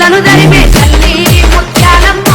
పూలను జరిపే తల్లి ముత్యాలమ్మ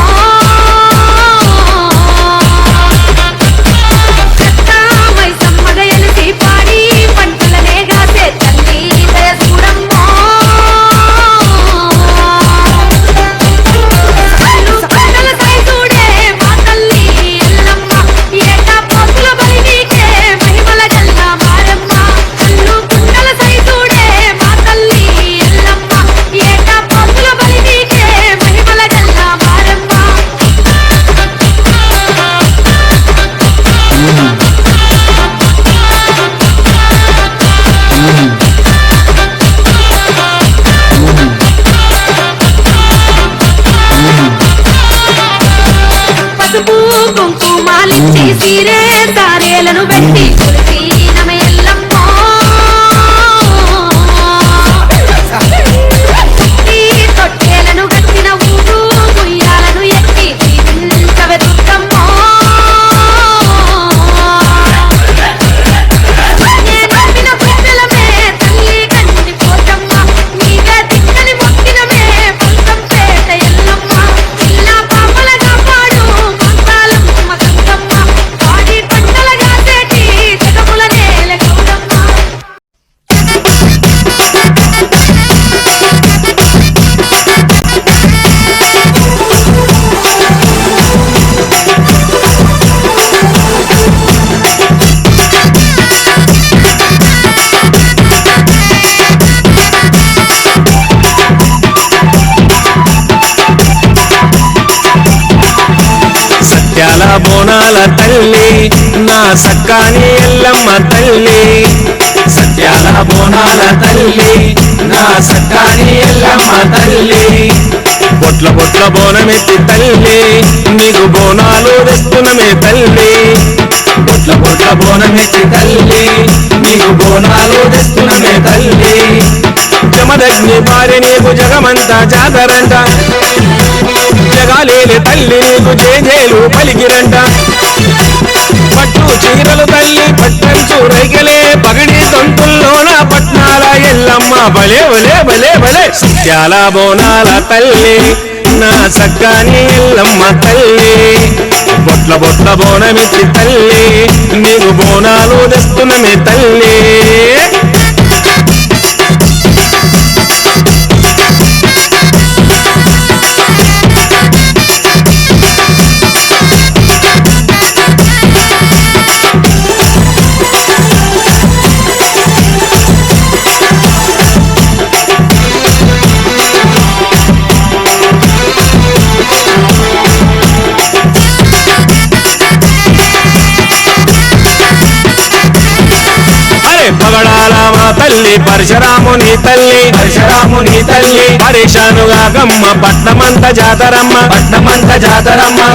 కుంకుమాలిచ్చి సీరే తారేలను పెట్టి తొట్టేలను కట్టిన ఊరు ఉయ్యాలను ఎత్తి దుర్గమ్మ నమ్మిన పుట్టలమే తల్లి కంటి పోతమ్మ నీగా తిక్కని మొక్కినమే పంతం పేట ఎల్లమ్మ ఇలా పాపల కాపాడు మంతాలమ్మ గంగమ్మ వాడి పంటలగా చేటి జగముల నేల గౌరమ్మ సత్యాల బోనాల తల్లి నా సక్కాని ఎల్లమ్మ తల్లి సత్యాల బోనాల తల్లి నా సక్కాని ఎల్లమ్మ తల్లి బొట్ల బొట్ల బోనమెత్తి తల్లి నీకు బోనాలు తెస్తున్నమే తల్లి బొట్ల బొట్ల బోనమెత్తి తల్లి నీకు బోనాలు తెస్తున్నమే తల్లి జమదగ్ని భార్య నీకు జగమంతా జాతరంట జగాలేని తల్లి నీకు జేజేలు పలికిరంట పట్టు చీరలు తల్లి పట్టంచు రైకలే పగడి తొంతుల్లోన పట్నాల ఎల్లమ్మ భలే భలే భలే భలే సత్యాల బోనాల తల్లి నా సక్కాని ఎల్లమ్మ తల్లి బొట్ల బొట్ల బోనమిచ్చి తల్లి నీకు బోనాలు తెస్తున్నమే తల్లి పగడాల మా తల్లి పరశురాముని తల్లి పరశురాముని తల్లి పరేషానుగా గమ్మ పట్నమంత జాతరమ్మ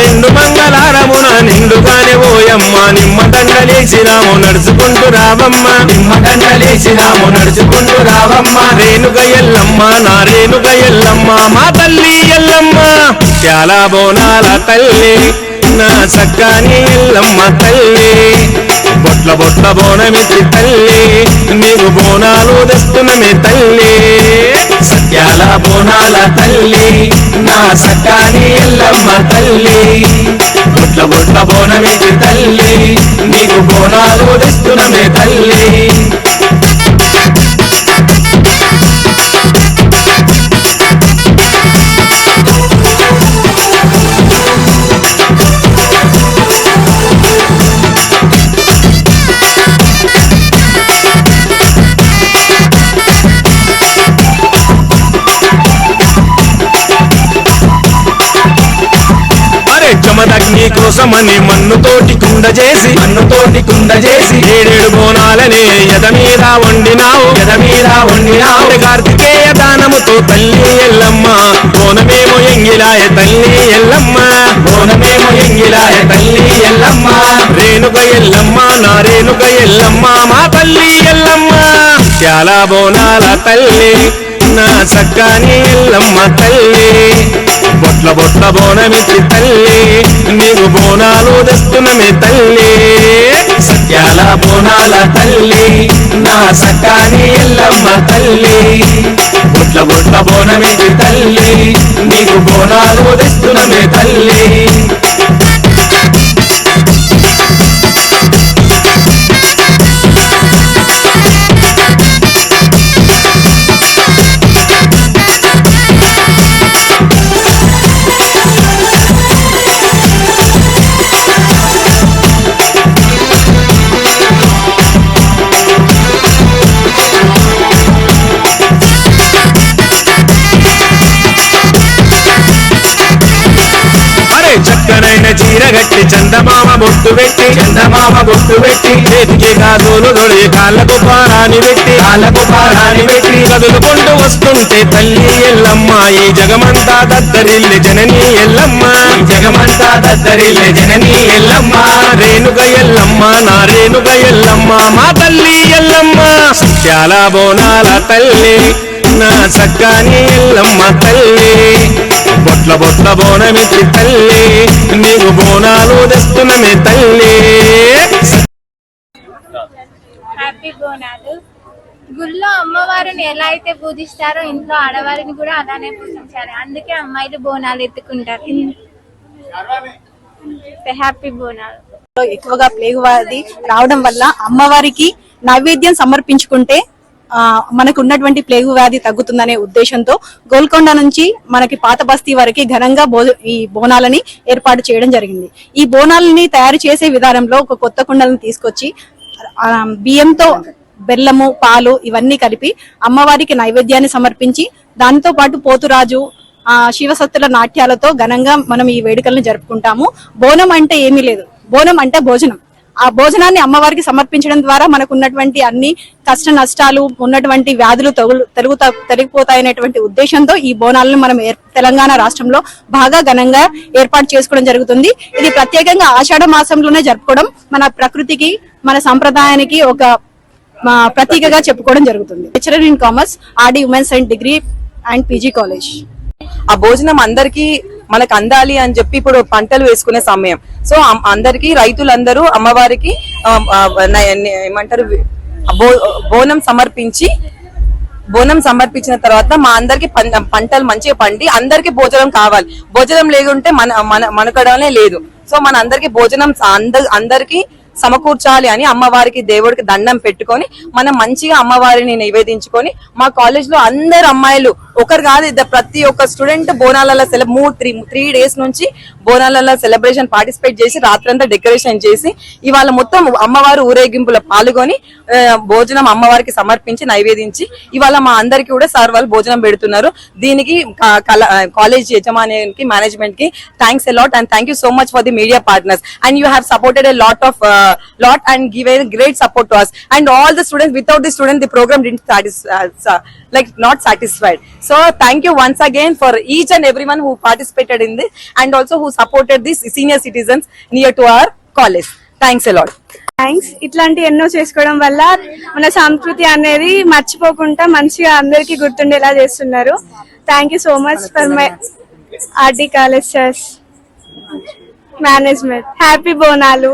నిండు మంగళారమున నిండుగానే ఓయమ్మ నిమ్మ దండలేసినాము నడుచుకుంటూ రావమ్మ రేణుక ఎల్లమ్మ నా రేణుక ఎల్లమ్మ మా తల్లి ఎల్లమ్మ చాలా బోనాల తల్లి నా సక్కాని ఎల్లమ్మ తల్లి బొట్ల బొట్ల బోనమిచ్చి తల్లి నీకు బోనాలు తెస్తున్నమే తల్లి సత్యాల బోనాల తల్లి నా సక్కాని ఎల్లమ్మ తల్లి బొట్ల బొట్ల బోనమిచ్చి తల్లి నీకు బోనాలు తెస్తున్నమే తల్లి జమదగ్ని కోసమని మన్నుతోటి కుండ చేసి ఏడేడు బోనాలనే ఎద మీద వండినావు కార్తికేయ దానముతో తల్లి ఎల్లమ్మ బోనమేమో ఎంగిలాయ తల్లి ఎల్లమ్మ రేణుక ఎల్లమ్మ నా రేణుక ఎల్లమ్మ మా తల్లి ఎల్లమ్మ చాలా బోనాల తల్లి నా సక్కాని ఎల్లమ్మ తల్లి బొట్ల బొట్ల బోనమిచ్చి తల్లి నీకు బోనాలు తెస్తున్నమే తల్లి సత్యాల బోనాల తల్లి నా సక్కాని ఎల్లమ్మ తల్లి బొట్ల బొట్ల బోనమిటి తల్లి నీకు బోనాలు తెస్తున్నమే తల్లి. చక్కనైన చీర గట్టి చందమామ బొట్టు పెట్టి చేతికి గాజులు దొడి కాళ్ళకు పారాని పెట్టి కదులుకుంటూ వస్తుంటే తల్లి ఎల్లమ్మ ఈ జగమంతా దద్దరిల్లె జననీ ఎల్లమ్మ రేణుక ఎల్లమ్మ నా రేణుక ఎల్లమ్మ మా తల్లి ఎల్లమ్మ సత్యాల బోనాల తల్లి నా చక్కని ఎల్లమ్మ తల్లి బొట్ల బొట్ల బోనమిటి తల్లి నీకు బోనాలు తెస్తున్నమే తల్లి. హ్యాపీ బోనాలు. గుళ్ళో అమ్మవారిని ఎలా అయితే పూజిస్తారో ఇంట్లో ఆడవారిని కూడా అలానే పూజించాలి. అందుకే అమ్మాయిలు బోనాలు ఎత్తుకుంటారు. హ్యాపీ బోనాలు. ఎక్కువగా ప్లేగు వ్యాధి రావడం వల్ల అమ్మవారికి నైవేద్యం సమర్పించుకుంటే మనకు ఉన్నటువంటి ప్లేగు వ్యాధి తగ్గుతుందనే ఉద్దేశంతో గోల్కొండ నుంచి మనకి పాత బస్తీ వరకు ఘనంగా ఈ బోనాలని ఏర్పాటు చేయడం జరిగింది. ఈ బోనాలని తయారు చేసే విధానంలో ఒక కొత్త కుండలను తీసుకొచ్చి బియ్యంతో బెల్లము పాలు ఇవన్నీ కలిపి అమ్మవారికి నైవేద్యాన్ని సమర్పించి దానితో పాటు పోతురాజు శివసత్తుల నాట్యాలతో ఘనంగా మనం ఈ వేడుకలను జరుపుకుంటాము. బోనం అంటే ఏమీ లేదు, బోనం అంటే భోజనం. ఆ భోజనాన్ని అమ్మవారికి సమర్పించడం ద్వారా మనకు ఉన్నటువంటి అన్ని కష్ట నష్టాలు ఉన్నటువంటి వ్యాధులు తొలగిపోతాయనేటువంటి ఉద్దేశంతో ఈ బోనాలను మనం తెలంగాణ రాష్ట్రంలో బాగా ఘనంగా ఏర్పాటు చేసుకోవడం జరుగుతుంది. ఇది ప్రత్యేకంగా ఆషాఢ మాసంలోనే జరుపుకోవడం మన ప్రకృతికి మన సంప్రదాయానికి ఒక ప్రతీకగా చెప్పుకోవడం జరుగుతుంది. Lecturer in commerce, RD women's and degree and PG college. ఆ భోజనం అందరికి మనకు అందాలి అని చెప్పి ఇప్పుడు పంటలు వేసుకునే సమయం. సో అందరికి రైతులందరూ అమ్మవారికి ఏమంటారు బోనం సమర్పించిన తర్వాత మా అందరికి పంటలు మంచిగా పండి అందరికి భోజనం కావాలి. భోజనం లేకుంటే మనకడనే లేదు. సో మన అందరికి భోజనం అందరికి సమకూర్చాలి అని అమ్మవారికి దేవుడికి దండం పెట్టుకొని మనం మంచిగా అమ్మవారిని నివేదించుకొని మా కాలేజ్ లో అందరు అమ్మాయిలు ఒకరు కాదు ప్రతి ఒక్క స్టూడెంట్ బోనాలలో 3 days నుంచి బోనాలలో సెలబ్రేషన్ పార్టిసిపేట్ చేసి రాత్రంతా డెకరేషన్ చేసి ఇవాళ మొత్తం అమ్మవారు ఊరేగింపులో పాల్గొని భోజనం అమ్మవారికి సమర్పించి నైవేదించి ఇవాళ మా అందరికి కూడా సార్ వాళ్ళు భోజనం పెడుతున్నారు. దీనికి కాలేజ్ యజమానికి మేనేజ్మెంట్ కి thanks a lot and thank you so much for the media partners and you have supported a lot and given great support to us and all the students. Without the students the program didn't not satisfied. So thank you once again for each and everyone who participated in this and also who supported these senior citizens near to our college. Thanks a lot. Thanks. ఇట్లాంటి ఎన్నో చేసుకోవడం వల్ల మన సంస్కృతి అనేది మర్చిపోకుండా మంచిగా అందరికి గుర్తుండేలా చేస్తున్నారు. Thank you so much for my RD college management. Happy Bonalu.